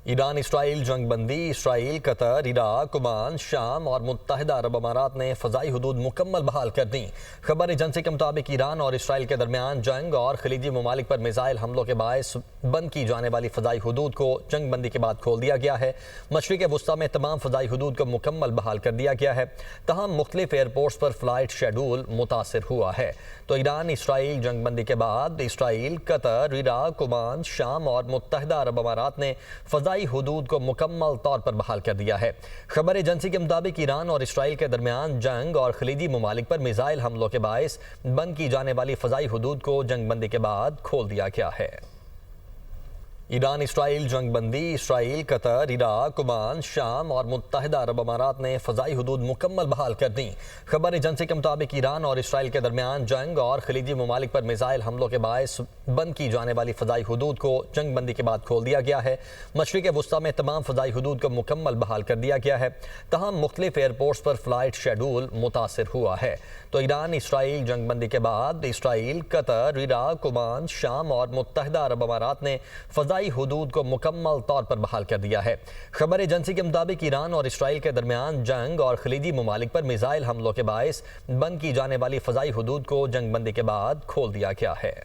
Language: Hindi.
ईरान इसराइल जंग बंदी। इसराइल, कतर, इराक, ओमान, शाम और मुत्तहिदा अरब अमारात ने फ़ज़ाई हुदूद मुकम्मल बहाल कर दी। खबर एजेंसी के मुताबिक ईरान और इसराइल के दरमियान जंग और खलीजी ममालिक पर मिसाइल हमलों के बायस बंद की जाने वाली फ़ज़ाई हुदूद को जंग बंदी के बाद खोल दिया गया है। मशरिक़ वुस्ता में तमाम फ़ज़ाई हुदूद को मुकम्मल बहाल कर दिया गया है। तहम मुख्तलिफ एयरपोर्ट्स पर फ़्लाइट शेड्यूल मुतासर हुआ है। तो ईरान इसराइल जंग बंदी के बाद इसराइल, कतर, इराक, ओमान, शाम और मुत्तहिदा अरब अमारात ने फ़ज़ाई हुदूद को मुकम्मल तौर पर बहाल कर दिया है। खबर एजेंसी के मुताबिक ईरान और इसराइल के दरमियान जंग और खलीजी ममालिक पर मिसाइल हमलों के बायस बंद की जाने वाली फ़ज़ाई हुदूद को जंग बंदी के बाद खोल दिया गया है। ईरान इसराइल जंग बंदी। इसराइल, कतर, इराक, ओमान, शाम और मुत्तहिदा अरब अमारात ने फ़ज़ाई हुदूद मुकम्मल बहाल कर दी। खबर एजेंसी के मुताबिक ईरान और इसराइल के दरमियान जंग और खलीजी ममालिक पर मिसाइल हमलों के बायस बंद की जाने वाली फ़ज़ाई हुदूद को जंग बंदी के बाद खोल दिया गया है। मशरिक़ वुस्ता में तमाम फ़ज़ाई हुदूद को मुकम्मल बहाल कर दिया गया है। तहम मुख्तलिफ एयरपोर्ट्स पर फ़्लाइट शेड्यूल मुतासर हुआ है। तो ईरान इसराइल जंग बंदी के बाद इसराइल, कतर, इराक, ओमान, शाम और मुत्तहिदा अरब अमारात ने फ़ज़ाई हुदूद को मुकम्मल तौर पर बहाल कर दिया है। खबर एजेंसी के मुताबिक ईरान और इसराइल के दरमियान जंग और खलीजी ममालिक पर मिसाइल हमलों के बायस बंद की जाने वाली फ़ज़ाई हुदूद को जंग बंदी के बाद खोल दिया गया है।